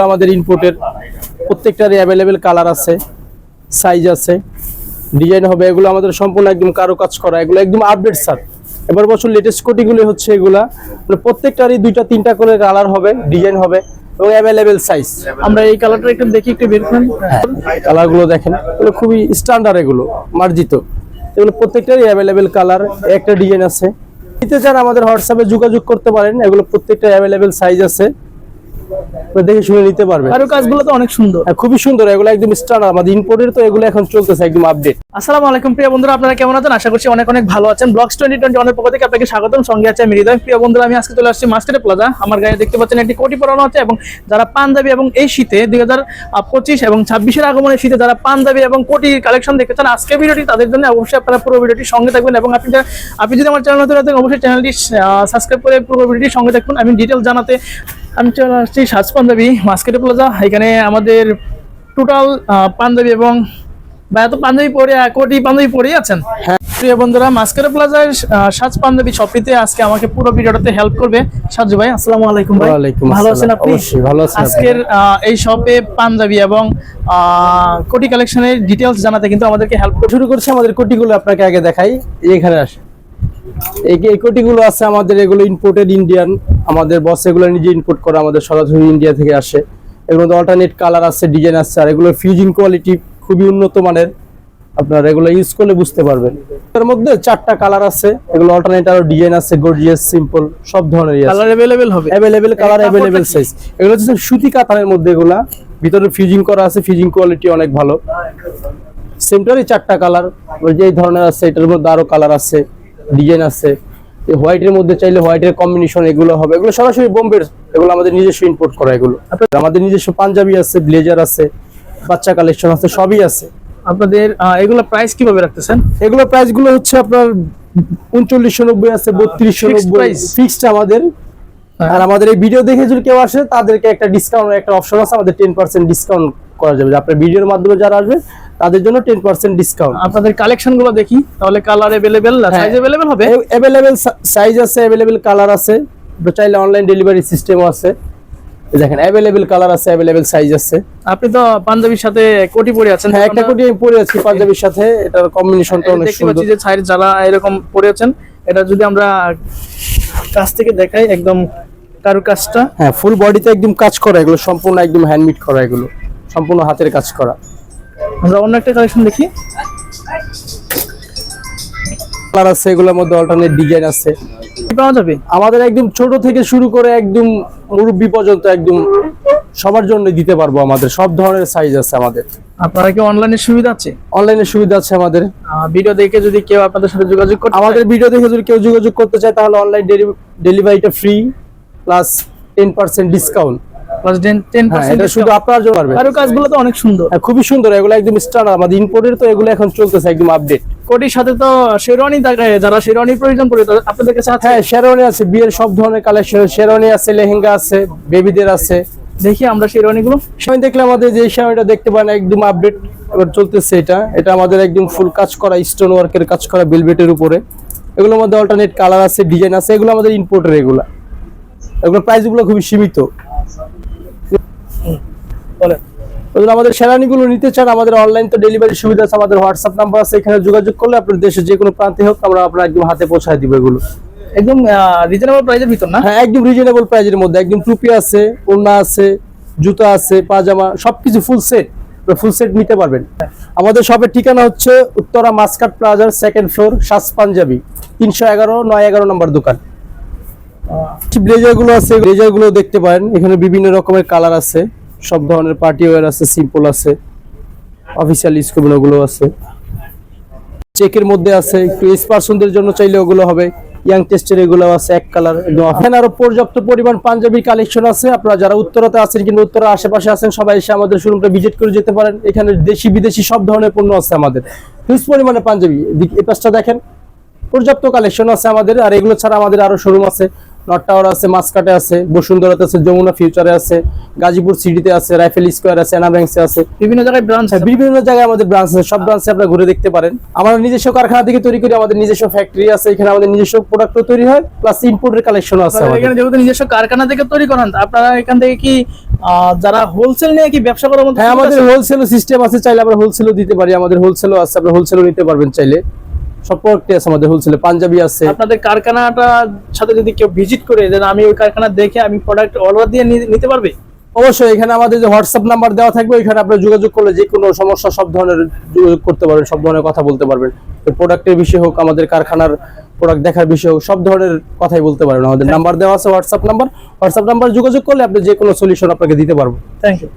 আমাদের ইনপুটের প্রত্যেকটারই available colour আছে, সাইজ আছে, ডিজাইন হবে। এগুলো আমাদের সম্পূর্ণ একদম কারুকাজ করা, এগুলো একদম আপডেট স্যার। এবার বছর লেটেস্ট কোটিগুলো হচ্ছে এগুলা, প্রত্যেকটারই দুইটা তিনটা করে কালার হবে, ডিজাইন হবে এবং অ্যাভেলেবেল সাইজ। আমরা এই কালারটা একটু দেখি, একটু বের করেন। কালারগুলো দেখেন, এগুলো খুবই স্ট্যান্ডার্ড, এগুলো মার্জিত, এগুলো প্রত্যেকটারই অ্যাভেলেবেল কালার, একটা ডিজাইন আছে। নিতে চান আমাদের হোয়াটসঅ্যাপে যোগাযোগ করতে পারেন, এগুলো প্রত্যেকটা অ্যাভেলেবেল সাইজ আছে, দেখে শুনে নিতে পারবেন। আর কাজগুলো তো অনেক সুন্দর, খুবই সুন্দর, এগুলো একদম স্ট্যান্ডার্ড, আমাদের ইম্পোর্টের তো এগুলো এখন চলতেছে একদম আপডেট। আসসালামু আলাইকুম প্রিয় বন্ধুরা, আপনারা কেমন আছেন? আশা করছি অনেক অনেক ভালো আছেন। ব্লগস 2021 পক্ষ থেকে আপনাকে স্বাগতম, সঙ্গে আছে আমি হৃদয়। প্রিয় বন্ধুরা, আমি আজকে চলে আসছি মাস্টার প্লাজা। আমার গায়ে দেখতে পাচ্ছেন একটি কোটি পরানো আছে, এবং যারা পাঞ্জাবি এবং এই শীতে 2025 এবং 26-এর আগমনের শীতে যারা পাঞ্জাবি এবং কোটি কালেকশন দেখতে চান, আজকে ভিডিওটি তাদের জন্য। অবশ্যই আপনারা পুরো ভিডিওটি সঙ্গে থাকবেন, এবং আপনি যদি আমার চ্যানেল নতুন থাকেন অবশ্যই চ্যানেলটি সাবস্ক্রাইব করে পুরো ভিডিওটি সঙ্গে থাকুন। আমি ডিটেল জানাতে আমি চলে আসছি সাজ পাঞ্জাবি মার্কেট প্লাজা। এখানে আমাদের টোটাল পাঞ্জাবি এবং এত পাঞ্জাবি পরে কোটি পাঞ্জাবি পরেই আছেন। প্রিয় বন্ধুরা, মার্কেট প্লাজার সাজ পাঞ্জাবি শপটিতে আজকে আমাকে পুরো ভিডিওটাতে হেল্প করবে সাজু ভাই। আসসালামু আলাইকুম ভাই। ভালো আছেন আপনি? অবশ্যই ভালো আছি। আজকের এই শপে পাঞ্জাবি এবং কোটি কালেকশনের ডিটেইলস জানাতে কিন্তু আমাদেরকে হেল্প শুরু করছি। আমাদের কোটিগুলো আপনাকে আগে দেখাই, এখানে আসে। এই কোটিগুলো আছে আমাদের, এগুলো ইম্পোর্টেড ইন্ডিয়ান, আমাদের বস এগুলো নিজে ইম্পোর্ট করে, আমাদের সরাসরি ইন্ডিয়া থেকে আসে। এগুলো অল্টারনেট কালার আছে, ডিজাইন আছে, আর এগুলো ফিউজিং কোয়ালিটি খুবই উন্নত মানের, আপনারা এগুলো ইউজ করলে বুঝতে পারবেন। এর মধ্যে 4টা কালার আছে, এগুলো অল্টারনেট আর ডিজাইন আছে, গর্জিয়াস, সিম্পল, সব ধরনের কালার अवेलेबल হবে, अवेलेबल কালার, अवेलेबल সাইজ। এগুলো হচ্ছে সুতি কাতানের মধ্যে, এগুলা ভিতরে ফিউজিং করা আছে, ফিউজিং কোয়ালিটি অনেক ভালো। সেমটারই 4টা কালার, যে এই ধরনের আছে, এটার মধ্যে আরো কালার আছে, ডিজাইন আছে। এই হোয়াইটের মধ্যে চাইলে হোয়াইটের কম্বিনেশন এগুলো হবে, এগুলো সরাসরি বোম্বের, এগুলো আমাদের নিজস্ব ইম্পোর্ট করা। এগুলো আমাদের নিজস্ব পাঞ্জাবি আছে, ব্লেজার আছে, বাচ্চা কালেকশন আছে, সবই আছে। আপনাদের এগুলো প্রাইস কিভাবে রাখতেছেন? এগুলো প্রাইস গুলো হচ্ছে আপনার 3990 আছে, 3290 ফিক্সড আমাদের। আর আমাদের এই ভিডিও দেখে যদি কেউ আসে তাদেরকে একটা ডিসকাউন্ট, একটা অপশন আছে, আমাদের 10% ডিসকাউন্ট করা যাবে। আপনার ভিডিওর মাধ্যমে যারা আসবে তাদের জন্য 10% ডিসকাউন্ট। আপনাদের কালেকশন গুলো দেখি তাহলে। কালার अवेलेबल, সাইজ अवेलेबल হবে? अवेलेबल সাইজ আছে, अवेलेबल কালার আছে, চাইলে অনলাইন ডেলিভারি সিস্টেমও আছে। দেখেন अवेलेबल কালার আছে, अवेलेबल সাইজ আছে। আপনি তো পাঞ্জাবির সাথে কোটি পরে আছেন। হ্যাঁ, একটা কোটি আমি পরে আছি পাঞ্জাবির সাথে, এটার কম্বিনেশনটা অনেক দেখতে সুন্দর। পাচ্ছি যে সাইড যারা এরকম পরে আছেন, এটা যদি আমরা কাছ থেকে দেখাই, একদম কারুকাজটা। হ্যাঁ, ফুল বডিতে একদম কাজ করা, এগুলো সম্পূর্ণ একদম হ্যান্ডমেড করা, এগুলো সম্পূর্ণ হাতের কাজ করা। আমরা অন্য একটা কালেকশন দেখি। কালার আছে, এগুলোর মধ্যে অল্টারনেট ডিজাইন আছে, পাওয়া যাবে আমাদের একদম ছোট থেকে শুরু করে একদম মুরব্বি পর্যন্ত একদম সবার জন্য দিতে পারবো। আমাদের সব ধরনের সাইজ আছে আমাদের। আপনারা কি অনলাইনের সুবিধা আছে? অনলাইনের সুবিধা আছে আমাদের। ভিডিও দেখে যদি কেউ আপনাদের সাথে যোগাযোগ করতে, আমাদের ভিডিও দেখে যদি কেউ যোগাযোগ করতে চায় তাহলে অনলাইন ডেলিভারিটা ফ্রি প্লাস 10% ডিসকাউন্ট। প্লাস 10% এটা শুধু আপনার জন্য পারবে। আর কাজগুলো তো অনেক সুন্দর, খুবই সুন্দর, এগুলো একদম স্ট্যান্ডার্ড, আমাদের ইম্পোর্টের তো এগুলো এখন চলতেছে একদম আপডেট। কোটির সাথে তো শেরওয়ানি, যারা শেরওয়ানির প্রয়োজন পড়ে আপনাদের কাছে আছে? হ্যাঁ, শেরওয়ানি আছে, বিয়ের সব ধরনের কালেকশন, শেরওয়ানি আছে, লেহেঙ্গা আছে, বেবিদের আছে। দেখি আমরা শেরওয়ানি গুলো। সময় দেখলে আমাদের যে শেরওয়ানিটা দেখতে পান একদম আপডেট এবার চলতেছে। এটা আমাদের একদম ফুল কাজ করা, স্টোন ওয়ার্কের কাজ করা, বেলভেটের উপরে। এগুলোর মধ্যে অল্টারনেট কালার আছে, ডিজাইন আছে, এগুলো আমাদের ইম্পোর্টের। এগুলো প্রাইস গুলো খুবই সীমিত। আমাদের শেরওয়ানিগুলো নিতে চান, আমাদের অনলাইন তো ডেলিভারি সুবিধা আছে, আমাদের হোয়াটসঅ্যাপ নাম্বার আছে, এখানে যোগাযোগ করলে আপনার দেশের যে কোনো প্রান্তে হোক আমরা আপনার একদম হাতে পৌঁছায় দিব। এগুলো একদম রিজনেবল প্রাইসের ভিতর না? হ্যাঁ, একদম রিজনেবল প্রাইসের মধ্যে, একদম টুপি আছে, ওড়না আছে, জুতা আছে, পাজামা, সবকিছু ফুল সেট নিতে পারবেন। আমাদের শপের ঠিকানা হচ্ছে উত্তরা মাস্কাট প্লাজার 2nd ফ্লোর, সাজ পাঞ্জাবি, 311 নম্বর দোকান। ব্লেজার গুলো আছে, ব্লেজার গুলো দেখতে পারেন, এখানে বিভিন্ন রকমের কালার আছে, সব ধরনের পার্টি ওয়্যার আছে, সিম্পল আছে, অফিসিয়াল ইউজ করবেন ওগুলো আছে। চেকের মধ্যে আছে, একটু এজ পার্সনদের জন্য চাইলে ওগুলো হবে। ইয়াং টেস্টের এগুলো আছে, এক কালার। এখানে আরো পর্যাপ্ত পরিমাণ পাঞ্জাবির কালেকশন আছে। আপনারা যারা উত্তরাতে আছেন কিংবা উত্তরার আশেপাশে আছেন সবাই এসে আমাদের শোরুমটা ভিজিট করে যেতে পারেন। এখানে দেশি বিদেশি সব ধরনের পণ্য আছে আমাদের, হিউজ পরিমাণে পাঞ্জাবি। এই পাশটা দেখেন, পর্যাপ্ত কালেকশন আছে আমাদের। আর এগুলো ছাড়া আমাদের আরো শোরুম আছে, নর্থ টাওয়ার আছে, মাসকাটে আছে, বসুন্ধরাতে আছে, যমুনা ফিউচারে আছে, গাজীপুর সিটিতে আছে, রাইফেল স্কোয়ার আছে, এনাব্যাংসে আছে। বিভিন্ন জায়গায় ব্রাঞ্চ আছে। বিভিন্ন জায়গায় আমাদের ব্রাঞ্চ আছে, সব ব্রাঞ্চে আপনারা ঘুরে দেখতে পারেন। আমরা নিজস্ব কারখানা থেকে তৈরি করি, আমাদের নিজস্ব ফ্যাক্টরি আছে, এখানে আমাদের নিজস্ব প্রোডাক্টও তৈরি হয়, প্লাস ইম্পোর্টের কালেকশন আছে আমাদের। এখানে যেহেতু নিজস্ব কারখানা থেকে তৈরি করেন, আপনারা এখান থেকে কি যারা হোলসেল নিয়ে কি ব্যবসা করার মতো? হ্যাঁ, আমাদের হোলসেল সিস্টেম আছে, চাইলে আমরা হোলসেলও দিতে পারি, আমাদের হোলসেলও আছে, আপনি হোলসেলও নিতে পারবেন চাইলে। সব প্রোডাক্টই আছে আমাদের হোলসেলে, পাঞ্জাবি আছে। আপনাদের কারখানাটা সাথে যদি কেউ ভিজিট করে দেন, আমি ওই কারখানা দেখে আমি প্রোডাক্ট অর্ডার দিয়ে নিতে পারবে? অবশ্যই, এখানে আমাদের যে হোয়াটসঅ্যাপ নাম্বার দেওয়া থাকবে, ওইখানে আপনারা যোগাযোগ করলে যে কোনো সমস্যা সব ধরনের যোগাযোগ করতে পারবেন, সব ধরনের কথা বলতে পারবেন। প্রোডাক্টের বিষয় হোক, আমাদের কারখানার প্রোডাক্ট দেখার বিষয় হোক, সব ধরনের কথাই বলতে পারবেন। আমাদের নাম্বার দেওয়া আছে, হোয়াটসঅ্যাপ নাম্বার যোগাযোগ করলে আপনি যে কোনো সলিউশন আপনাকে দিতে পারবো। Thank you.